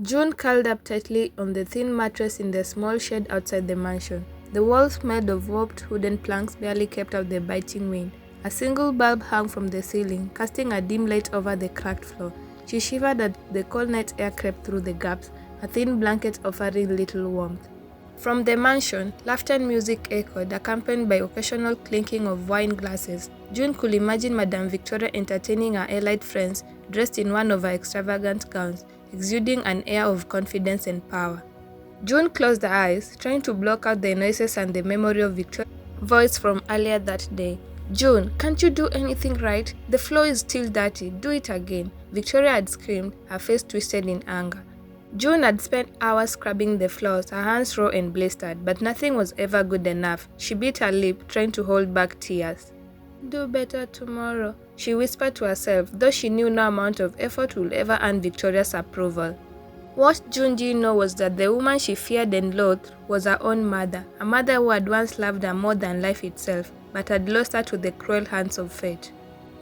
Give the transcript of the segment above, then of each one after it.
June curled up tightly on the thin mattress in the small shed outside the mansion. The walls, made of warped wooden planks, barely kept out the biting wind. A single bulb hung from the ceiling, casting a dim light over the cracked floor. She shivered as the cold night air crept through the gaps, a thin blanket offering little warmth. From the mansion, laughter and music echoed, accompanied by occasional clinking of wine glasses. June could imagine Madame Victoria entertaining her allied friends, dressed in one of her extravagant gowns, exuding an air of confidence and power. June closed her eyes, trying to block out the noises and the memory of Victoria's voice from earlier that day. "June, can't you do anything right? The floor is still dirty. Do it again," Victoria had screamed, her face twisted in anger. June had spent hours scrubbing the floors, her hands raw and blistered, but nothing was ever good enough. She bit her lip, trying to hold back tears. "Do better tomorrow," she whispered to herself, though she knew no amount of effort would ever earn Victoria's approval. What June didn't know was that the woman she feared and loathed was her own mother, a mother who had once loved her more than life itself, but had lost her to the cruel hands of fate.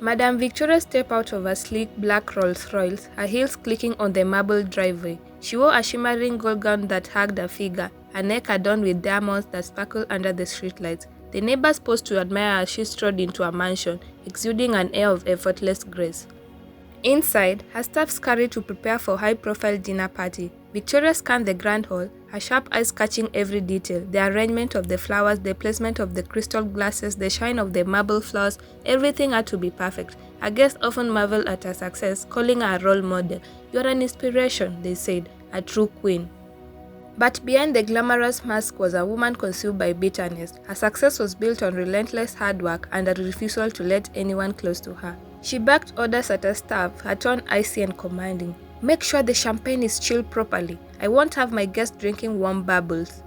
Madame Victoria stepped out of her sleek black Rolls-Royce, her heels clicking on the marble driveway. She wore a shimmering gold gown that hugged her figure, her neck adorned with diamonds that sparkled under the streetlights. The neighbors paused to admire her as she strode into her mansion, exuding an air of effortless grace. Inside, her staff scurried to prepare for a high-profile dinner party. Victoria scanned the grand hall, her sharp eyes catching every detail: the arrangement of the flowers, the placement of the crystal glasses, the shine of the marble floors. Everything had to be perfect. Her guests often marveled at her success, calling her a role model. "You're an inspiration," they said, "a true queen." But behind the glamorous mask was a woman consumed by bitterness. Her success was built on relentless hard work and a refusal to let anyone close to her. She barked orders at her staff, her tone icy and commanding. "Make sure the champagne is chilled properly. I won't have my guests drinking warm bubbles."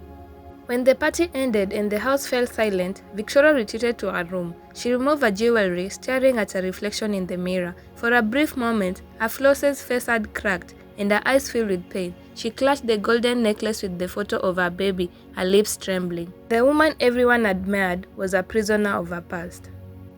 When the party ended and the house fell silent, Victoria retreated to her room. She removed her jewelry, staring at her reflection in the mirror. For a brief moment, her Floss's face had cracked, and her eyes filled with pain. She clutched the golden necklace with the photo of her baby, her lips trembling. The woman everyone admired was a prisoner of her past.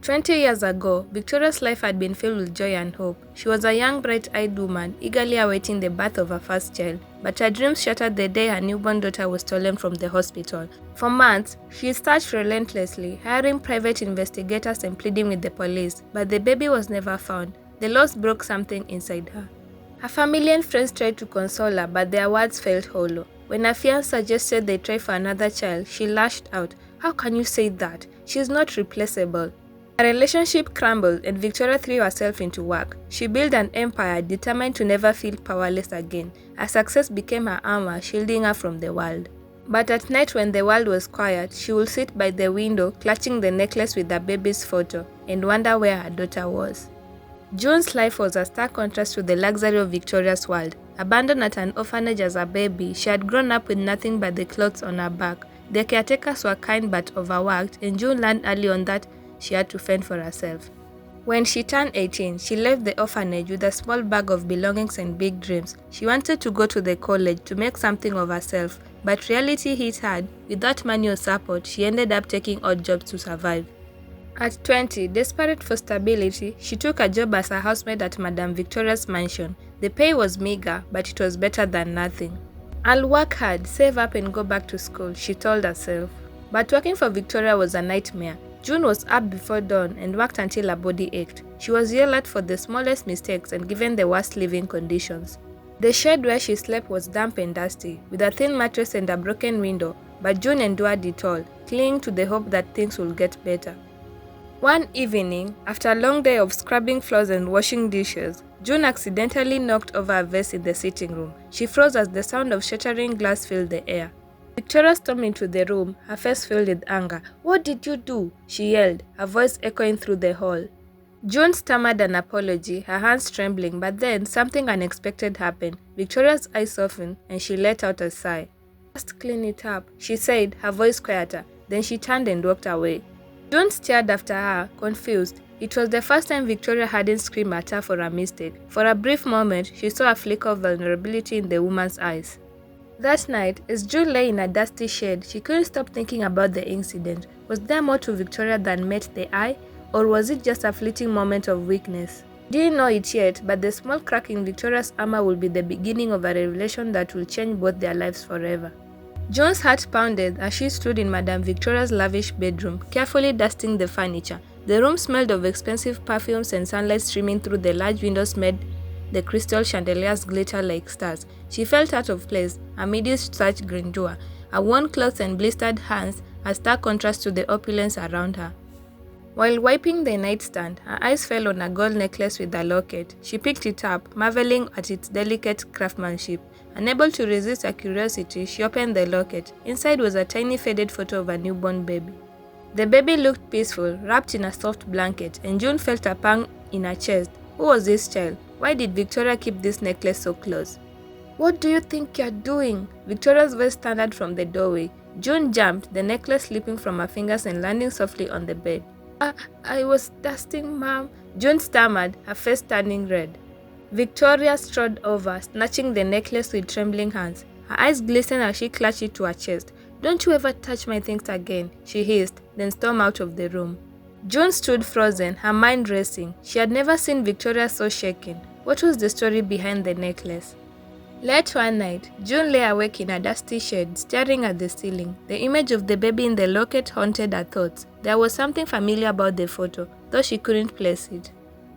20 years ago, Victoria's life had been filled with joy and hope. She was a young, bright-eyed woman, eagerly awaiting the birth of her first child. But her dreams shattered the day her newborn daughter was stolen from the hospital. For months, she searched relentlessly, hiring private investigators and pleading with the police. But the baby was never found. The loss broke something inside her. Her family and friends tried to console her, but their words felt hollow. When her fiancé suggested they try for another child, she lashed out. "How can you say that? She's not replaceable." Her relationship crumbled and Victoria threw herself into work. She built an empire, determined to never feel powerless again. Her success became her armor, shielding her from the world. But at night when the world was quiet, she would sit by the window, clutching the necklace with her baby's photo, and wonder where her daughter was. June's life was a stark contrast to the luxury of Victoria's world. Abandoned at an orphanage as a baby, she had grown up with nothing but the clothes on her back. The caretakers were kind but overworked, and June learned early on that she had to fend for herself. When she turned 18, she left the orphanage with a small bag of belongings and big dreams. She wanted to go to the college to make something of herself, but reality hit hard. Without money or support, she ended up taking odd jobs to survive. At 20, desperate for stability, she took a job as a housemaid at Madame Victoria's mansion. The pay was meager, but it was better than nothing. "I'll work hard, save up and go back to school," she told herself. But working for Victoria was a nightmare. June was up before dawn and worked until her body ached. She was yelled at for the smallest mistakes and given the worst living conditions. The shed where she slept was damp and dusty, with a thin mattress and a broken window, but June endured it all, clinging to the hope that things would get better. One evening, after a long day of scrubbing floors and washing dishes, June accidentally knocked over a vase in the sitting room. She froze as the sound of shattering glass filled the air. Victoria stormed into the room, her face filled with anger. "What did you do?" she yelled, her voice echoing through the hall. June stammered an apology, her hands trembling, but then something unexpected happened. Victoria's eyes softened, and she let out a sigh. "Just clean it up," she said, her voice quieter. Then she turned and walked away. June stared after her, confused. It was the first time Victoria hadn't screamed at her for a mistake. For a brief moment, she saw a flicker of vulnerability in the woman's eyes. That night, as June lay in a dusty shed, she couldn't stop thinking about the incident. Was there more to Victoria than met the eye, or was it just a fleeting moment of weakness? Didn't know it yet, but the small crack in Victoria's armor will be the beginning of a revelation that will change both their lives forever. Joan's heart pounded as she stood in Madame Victoria's lavish bedroom, carefully dusting the furniture. The room smelled of expensive perfumes, and sunlight streaming through the large windows made the crystal chandeliers glitter like stars. She felt out of place amidst such grandeur, her worn clothes and blistered hands a stark contrast to the opulence around her. While wiping the nightstand, her eyes fell on a gold necklace with a locket. She picked it up, marveling at its delicate craftsmanship. Unable to resist her curiosity, she opened the locket. Inside was a tiny faded photo of a newborn baby. The baby looked peaceful, wrapped in a soft blanket, and June felt a pang in her chest. Who was this child? Why did Victoria keep this necklace so close? "What do you think you're doing?" Victoria's voice thundered from the doorway. June jumped, the necklace slipping from her fingers and landing softly on the bed. I was dusting, Mom," June stammered, her face turning red. Victoria strode over, snatching the necklace with trembling hands. Her eyes glistened as she clutched it to her chest. "Don't you ever touch my things again," she hissed, then stormed out of the room. June stood frozen, her mind racing. She had never seen Victoria so shaken. What was the story behind the necklace? Late one night, June lay awake in a dusty shed, staring at the ceiling. The image of the baby in the locket haunted her thoughts. There was something familiar about the photo, though she couldn't place it.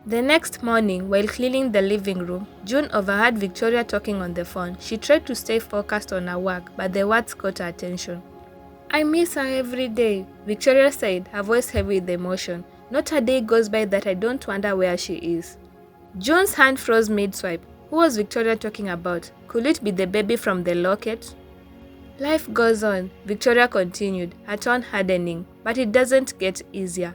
The next morning, while cleaning the living room, June overheard Victoria talking on the phone. She tried to stay focused on her work, but the words caught her attention. "I miss her every day," Victoria said, her voice heavy with emotion. "Not a day goes by that I don't wonder where she is." June's hand froze mid-swipe. Who was Victoria talking about? Could it be the baby from the locket? "Life goes on," Victoria continued, her tone hardening, "but it doesn't get easier."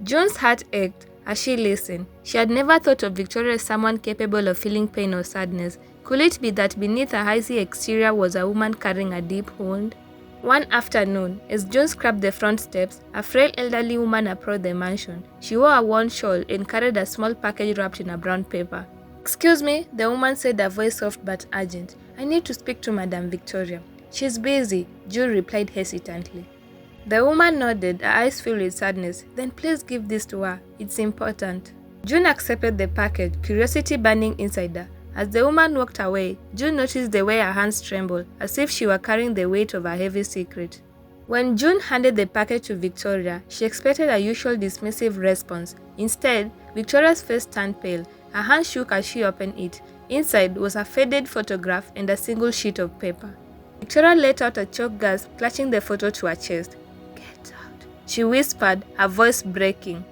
June's heart ached as she listened. She had never thought of Victoria as someone capable of feeling pain or sadness. Could it be that beneath her icy exterior was a woman carrying a deep wound? One afternoon, as June scrubbed the front steps, a frail elderly woman approached the mansion. She wore a worn shawl and carried a small package wrapped in a brown paper. "Excuse me," the woman said, her voice soft but urgent. "I need to speak to Madame Victoria." "She's busy," June replied hesitantly. The woman nodded, her eyes filled with sadness. "Then please give this to her. It's important." June accepted the package, curiosity burning inside her. As the woman walked away, June noticed the way her hands trembled, as if she were carrying the weight of a heavy secret. When June handed the package to Victoria, she expected a usual dismissive response. Instead, Victoria's face turned pale. Her hand shook as she opened it. Inside was a faded photograph and a single sheet of paper. Victoria let out a choked gasp, clutching the photo to her chest. "Get out," she whispered, her voice breaking.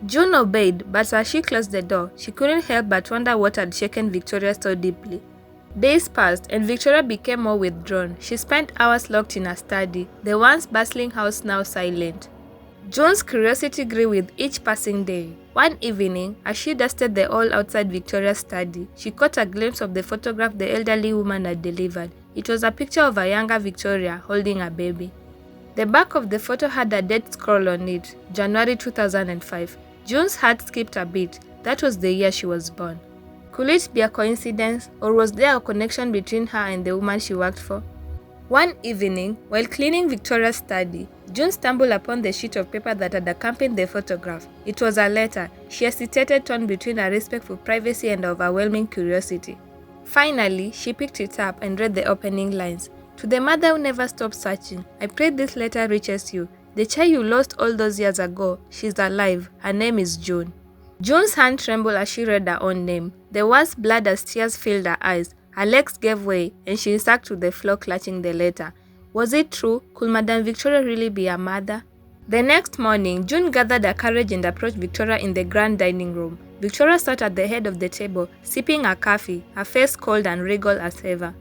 June obeyed, but as she closed the door, she couldn't help but wonder what had shaken Victoria so deeply. Days passed, and Victoria became more withdrawn. She spent hours locked in her study, the once bustling house now silent. June's curiosity grew with each passing day. One evening, as she dusted the hall outside Victoria's study, she caught a glimpse of the photograph the elderly woman had delivered. It was a picture of a younger Victoria holding a baby. The back of the photo had a date scroll on it, January 2005. June's heart skipped a beat. That was the year she was born. Could it be a coincidence, or was there a connection between her and the woman she worked for? One evening, while cleaning Victoria's study, June stumbled upon the sheet of paper that had accompanied the photograph. It was a letter. She hesitated, torn between her respect for privacy and overwhelming curiosity. Finally, she picked it up and read the opening lines. "To the mother who never stopped searching, I pray this letter reaches you. The child you lost all those years ago, she's alive. Her name is June." June's hand trembled as she read her own name. The words blurred as tears filled her eyes. Her legs gave way, and she sank to the floor clutching the letter. Was it true? Could Madame Victoria really be her mother? The next morning, June gathered her courage and approached Victoria in the grand dining room. Victoria sat at the head of the table, sipping her coffee, her face cold and regal as ever.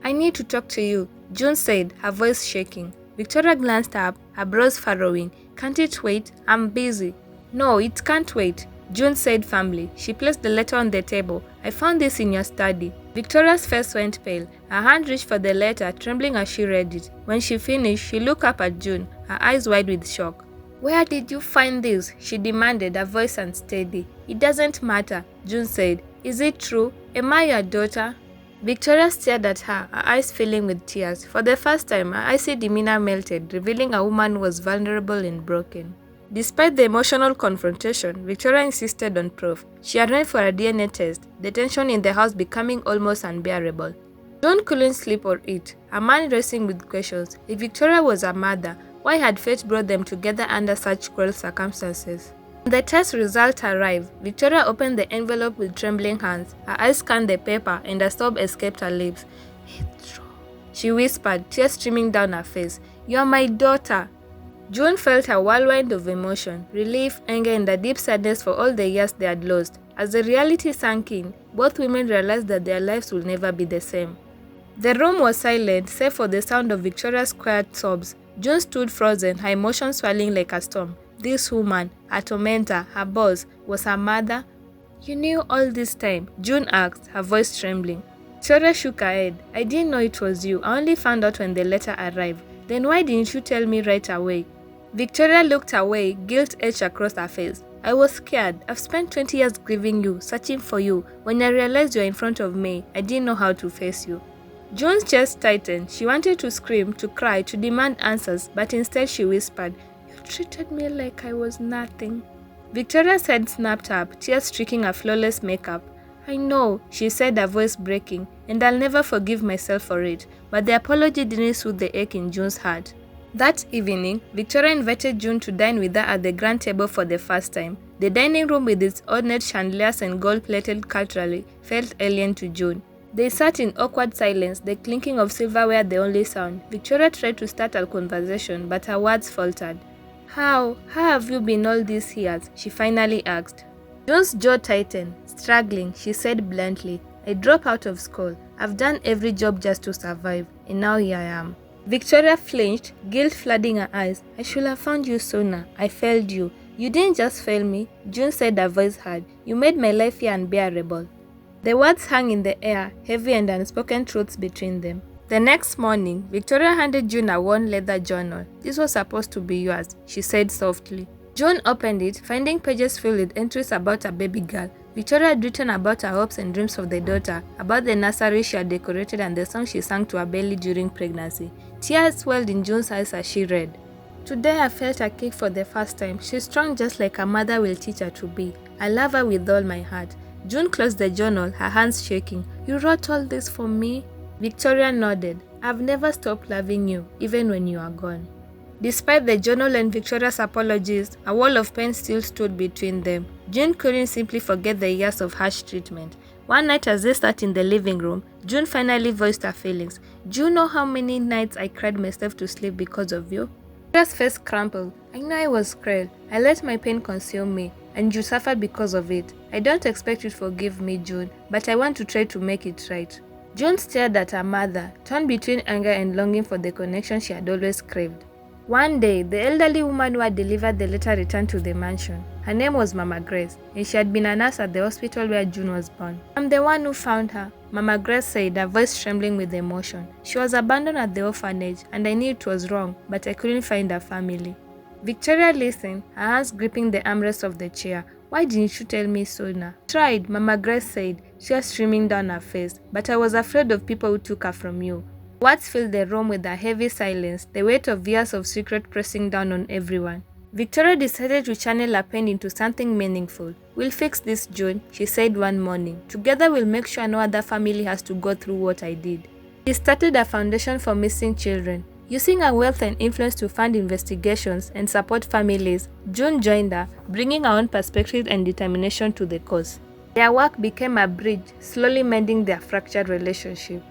"I need to talk to you," June said, her voice shaking. Victoria glanced up, her brows furrowing. "Can't it wait? I'm busy." "No, it can't wait," June said firmly. She placed the letter on the table. "I found this in your study." Victoria's face went pale. Her hand reached for the letter, trembling as she read it. When she finished, she looked up at June, her eyes wide with shock. "Where did you find this?" she demanded, her voice unsteady. "It doesn't matter," June said. "Is it true? Am I your daughter?" Victoria stared at her eyes filling with tears. For the first time, her icy demeanor melted, revealing a woman who was vulnerable and broken. Despite the emotional confrontation, Victoria insisted on proof. She arranged for a DNA test, the tension in the house becoming almost unbearable. June couldn't sleep or eat, her mind racing with questions. If Victoria was a mother, why had fate brought them together under such cruel circumstances? When the test result arrived, Victoria opened the envelope with trembling hands. Her eyes scanned the paper and a sob escaped her lips. "It's true," she whispered, tears streaming down her face. "You're my daughter." June felt a whirlwind of emotion, relief, anger, and a deep sadness for all the years they had lost. As the reality sank in, both women realized that their lives would never be the same. The room was silent, save for the sound of Victoria's quiet sobs. June stood frozen, her emotions swelling like a storm. This woman, her tormentor, her boss, was her mother. "You knew all this time?" June asked, her voice trembling. Victoria shook her head. "I didn't know it was you. I only found out when the letter arrived. Then why didn't you tell me right away?" Victoria looked away, guilt etched across her face. "I was scared. I've spent 20 years grieving you, searching for you. When I realized you're in front of me, I didn't know how to face you." June's chest tightened. She wanted to scream, to cry, to demand answers, but instead she whispered, "You treated me like I was nothing." Victoria's head snapped up, tears streaking her flawless makeup. "I know," she said, her voice breaking, "and I'll never forgive myself for it." But the apology didn't soothe the ache in June's heart. That evening, Victoria invited June to dine with her at the grand table for the first time. The dining room with its ornate chandeliers and gold-plated cutlery felt alien to June. They sat in awkward silence, the clinking of silverware the only sound. Victoria tried to start a conversation, but her words faltered. How have you been all these years?" she finally asked. June's jaw tightened. Struggling, she said bluntly, "I dropped out of school. I've done every job just to survive, and now here I am." Victoria flinched, guilt flooding her eyes. "I should have found you sooner. I failed you." "You didn't just fail me," June said, her voice hard. "You made my life here unbearable." The words hung in the air, heavy and unspoken truths between them. The next morning, Victoria handed June a worn leather journal. "This was supposed to be yours," she said softly. June opened it, finding pages filled with entries about a baby girl. Victoria had written about her hopes and dreams of the daughter, about the nursery she had decorated and the song she sang to her belly during pregnancy. Tears welled in June's eyes as she read. "Today I felt a kick for the first time. She's strong just like her mother will teach her to be. I love her with all my heart." June closed the journal, her hands shaking. "You wrote all this for me?" Victoria nodded. "I've never stopped loving you, even when you are gone." Despite the journal and Victoria's apologies, a wall of pain still stood between them. June couldn't simply forget the years of harsh treatment. One night as they sat in the living room, June finally voiced her feelings. "Do you know how many nights I cried myself to sleep because of you?" Victoria's face crumpled. "I know I was cruel. I let my pain consume me, and you suffered because of it. I don't expect you to forgive me, June, but I want to try to make it right." June stared at her mother, torn between anger and longing for the connection she had always craved. One day, the elderly woman who had delivered the letter returned to the mansion. Her name was Mama Grace, and she had been a nurse at the hospital where June was born. "I'm the one who found her," Mama Grace said, her voice trembling with emotion. "She was abandoned at the orphanage, and I knew it was wrong, but I couldn't find her family." Victoria listened, her hands gripping the armrest of the chair. "Why didn't you tell me sooner?" "Tried," Mama Grace said, tears streaming down her face, "but I was afraid of people who took her from you." Words filled the room with a heavy silence, the weight of years of secret pressing down on everyone. Victoria decided to channel her pain into something meaningful. "We'll fix this, June," she said one morning. "Together we'll make sure no other family has to go through what I did." She started a foundation for missing children. Using her wealth and influence to fund investigations and support families, June joined her, bringing her own perspective and determination to the cause. Their work became a bridge, slowly mending their fractured relationship.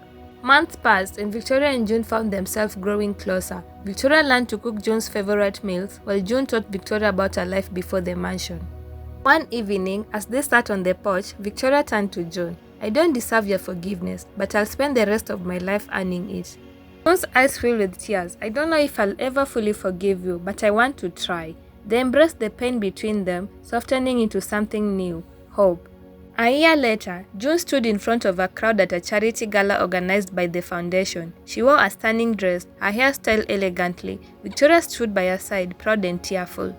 Months passed, and Victoria and June found themselves growing closer. Victoria learned to cook June's favorite meals, while June taught Victoria about her life before the mansion. One evening, as they sat on the porch, Victoria turned to June. "I don't deserve your forgiveness, but I'll spend the rest of my life earning it." June's eyes filled with tears. "I don't know if I'll ever fully forgive you, but I want to try." They embraced the pain between them, softening into something new, hope. A year later, June stood in front of a crowd at a charity gala organized by the foundation. She wore a stunning dress, her hair styled elegantly. Victoria stood by her side, proud and tearful.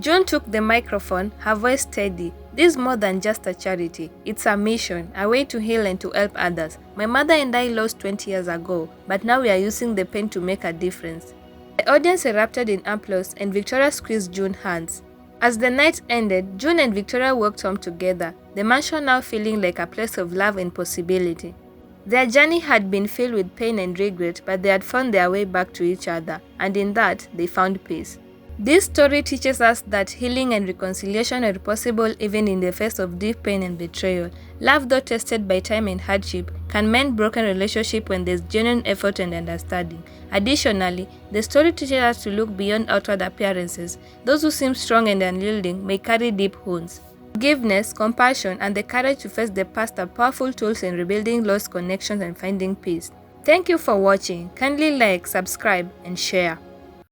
June took the microphone, her voice steady. "This is more than just a charity. It's a mission, a way to heal and to help others. My mother and I lost 20 years ago, but now we are using the pain to make a difference." The The audience erupted in applause and Victoria squeezed June's hands. As the night ended, June and Victoria walked home together, the mansion now feeling like a place of love and possibility. Their journey had been filled with pain and regret, but they had found their way back to each other, and in that, they found peace. This story teaches us that healing and reconciliation are possible even in the face of deep pain and betrayal. Love, though tested by time and hardship, can mend broken relationships when there's genuine effort and understanding. Additionally, the story teaches us to look beyond outward appearances. Those who seem strong and unyielding may carry deep wounds. Forgiveness, compassion, and the courage to face the past are powerful tools in rebuilding lost connections and finding peace. Thank you for watching. Kindly like, subscribe, and share.